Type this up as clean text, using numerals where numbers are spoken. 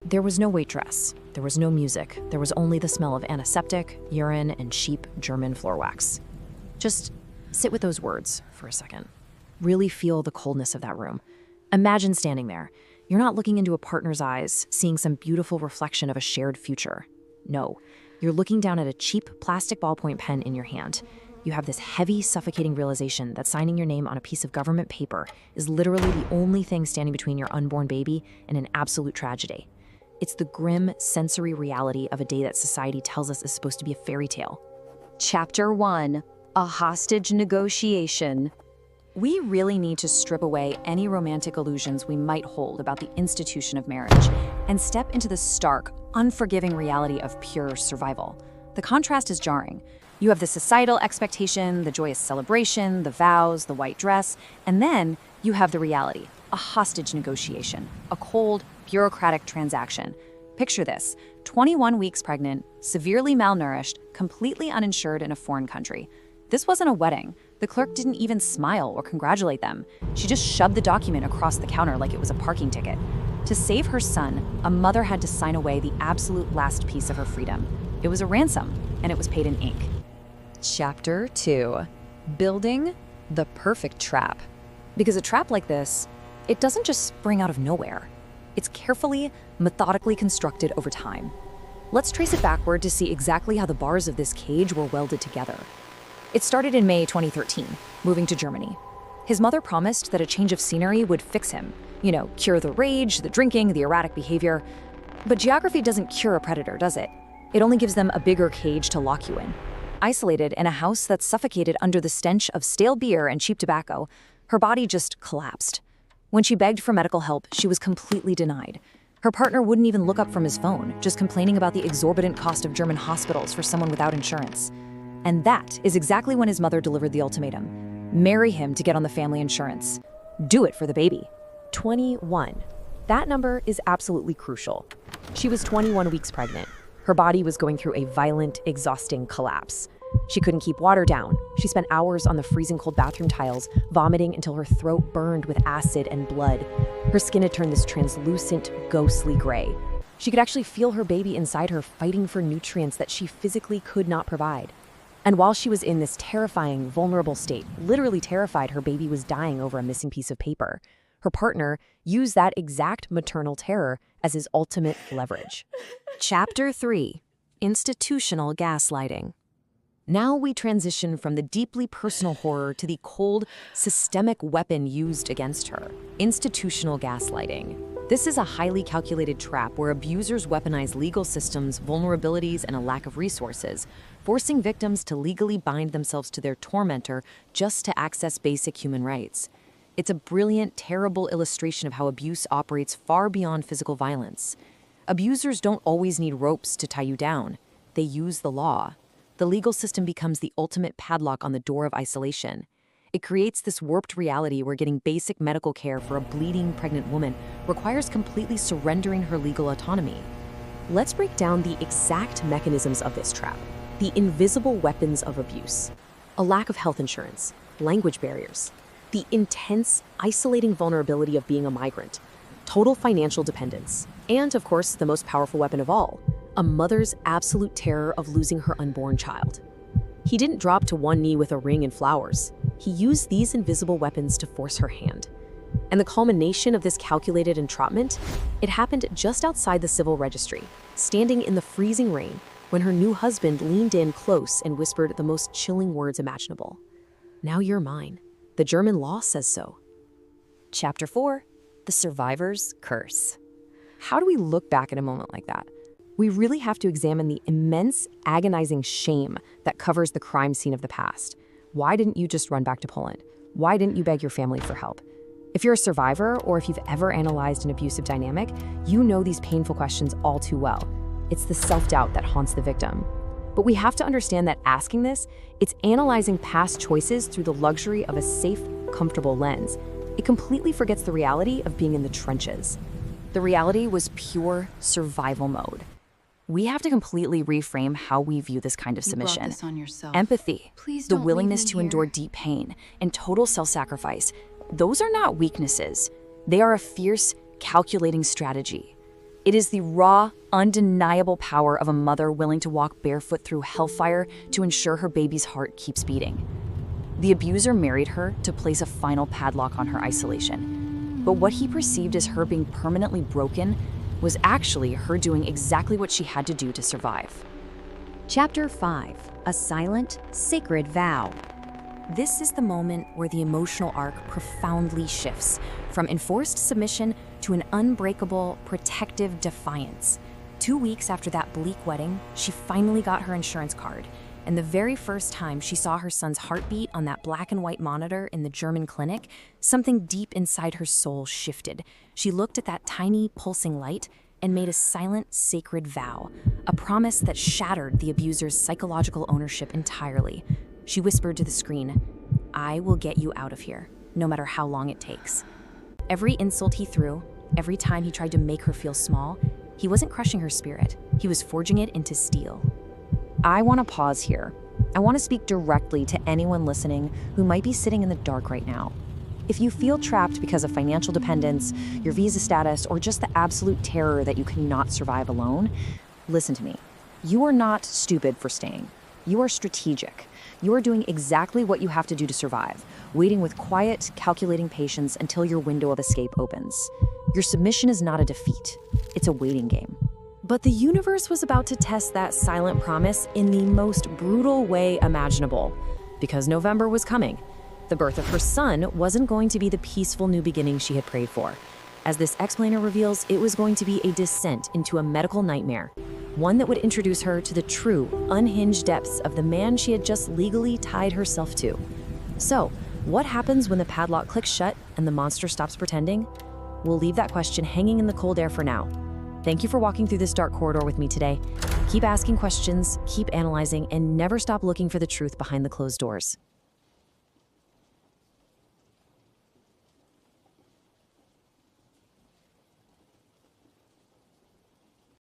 There was no waitress. There was no music. There was only the smell of antiseptic, urine, and cheap German floor wax. Just sit with those words for a second. Really feel the coldness of that room. Imagine standing there. You're not looking into a partner's eyes, seeing some beautiful reflection of a shared future. No, you're looking down at a cheap plastic ballpoint pen in your hand. You have this heavy, suffocating realization that signing your name on a piece of government paper is literally the only thing standing between your unborn baby and an absolute tragedy. It's the grim, sensory reality of a day that society tells us is supposed to be a fairy tale. Chapter 1: A Hostage Negotiation. We really need to strip away any romantic illusions we might hold about the institution of marriage and step into the stark, unforgiving reality of pure survival. The contrast is jarring. You have the societal expectation, the joyous celebration, the vows, the white dress, and then you have the reality, a hostage negotiation, a cold, bureaucratic transaction. Picture this: 21 weeks pregnant, severely malnourished, completely uninsured in a foreign country. This wasn't a wedding. The clerk didn't even smile or congratulate them. She just shoved the document across the counter like it was a parking ticket. To save her son, a mother had to sign away the absolute last piece of her freedom. It was a ransom, and it was paid in ink. Chapter 2: Building the Perfect Trap. Because a trap like this, it doesn't just spring out of nowhere. It's carefully, methodically constructed over time. Let's trace it backward to see exactly how the bars of this cage were welded together. It started in May 2013, moving to Germany. His mother promised that a change of scenery would fix him. Cure the rage, the drinking, the erratic behavior. But geography doesn't cure a predator, does it? It only gives them a bigger cage to lock you in. Isolated in a house that suffocated under the stench of stale beer and cheap tobacco, her body just collapsed. When she begged for medical help, she was completely denied. Her partner wouldn't even look up from his phone, just complaining about the exorbitant cost of German hospitals for someone without insurance. And that is exactly when his mother delivered the ultimatum. Marry him to get on the family insurance. Do it for the baby. 21. That number is absolutely crucial. She was 21 weeks pregnant. Her body was going through a violent, exhausting collapse. She couldn't keep water down. She spent hours on the freezing cold bathroom tiles, vomiting until her throat burned with acid and blood. Her skin had turned this translucent, ghostly gray. She could actually feel her baby inside her fighting for nutrients that she physically could not provide. And while she was in this terrifying, vulnerable state, literally terrified her baby was dying over a missing piece of paper, her partner used that exact maternal terror as his ultimate leverage. Chapter 3: Institutional Gaslighting. Now we transition from the deeply personal horror to the cold, systemic weapon used against her: institutional gaslighting. This is a highly calculated trap where abusers weaponize legal systems, vulnerabilities, and a lack of resources, forcing victims to legally bind themselves to their tormentor just to access basic human rights. It's a brilliant, terrible illustration of how abuse operates far beyond physical violence. Abusers don't always need ropes to tie you down. They use the law. The legal system becomes the ultimate padlock on the door of isolation. It creates this warped reality where getting basic medical care for a bleeding pregnant woman requires completely surrendering her legal autonomy. Let's break down the exact mechanisms of this trap. The invisible weapons of abuse. A lack of health insurance, language barriers, the intense, isolating vulnerability of being a migrant, total financial dependence, and of course, the most powerful weapon of all, a mother's absolute terror of losing her unborn child. He didn't drop to one knee with a ring and flowers. He used these invisible weapons to force her hand. And the culmination of this calculated entrapment, it happened just outside the civil registry, standing in the freezing rain when her new husband leaned in close and whispered the most chilling words imaginable. "Now you're mine. The German law says so." Chapter 4: The Survivor's Curse. How do we look back at a moment like that? We really have to examine the immense, agonizing shame that covers the crime scene of the past. Why didn't you just run back to Poland? Why didn't you beg your family for help? If you're a survivor, or if you've ever analyzed an abusive dynamic, you know these painful questions all too well. It's the self-doubt that haunts the victim. But we have to understand that asking this, it's analyzing past choices through the luxury of a safe, comfortable lens. It completely forgets the reality of being in the trenches. The reality was pure survival mode. We have to completely reframe how we view this kind of submission. You brought this on yourself. Empathy, Please the don't willingness leave me to endure here. deep pain, and total self-sacrifice. Those are not weaknesses. They are a fierce, calculating strategy. It is the raw, undeniable power of a mother willing to walk barefoot through hellfire to ensure her baby's heart keeps beating. The abuser married her to place a final padlock on her isolation. But what he perceived as her being permanently broken was actually her doing exactly what she had to do to survive. Chapter 5. A silent, sacred vow. This is the moment where the emotional arc profoundly shifts from enforced submission to an unbreakable, protective defiance. 2 weeks after that bleak wedding, she finally got her insurance card, and the very first time she saw her son's heartbeat on that black and white monitor in the German clinic, something deep inside her soul shifted. She looked at that tiny, pulsing light and made a silent, sacred vow, a promise that shattered the abuser's psychological ownership entirely. She whispered to the screen, "I will get you out of here, no matter how long it takes." Every insult he threw, every time he tried to make her feel small, he wasn't crushing her spirit, he was forging it into steel. I want to pause here. I want to speak directly to anyone listening who might be sitting in the dark right now. If you feel trapped because of financial dependence, your visa status, or just the absolute terror that you cannot survive alone, listen to me. You are not stupid for staying. You are strategic. You are doing exactly what you have to do to survive, waiting with quiet, calculating patience until your window of escape opens. Your submission is not a defeat. It's a waiting game. But the universe was about to test that silent promise in the most brutal way imaginable, because November was coming. The birth of her son wasn't going to be the peaceful new beginning she had prayed for. As this explainer reveals, it was going to be a descent into a medical nightmare, one that would introduce her to the true, unhinged depths of the man she had just legally tied herself to. So, what happens when the padlock clicks shut and the monster stops pretending? We'll leave that question hanging in the cold air for now. Thank you for walking through this dark corridor with me today. Keep asking questions, keep analyzing, and never stop looking for the truth behind the closed doors.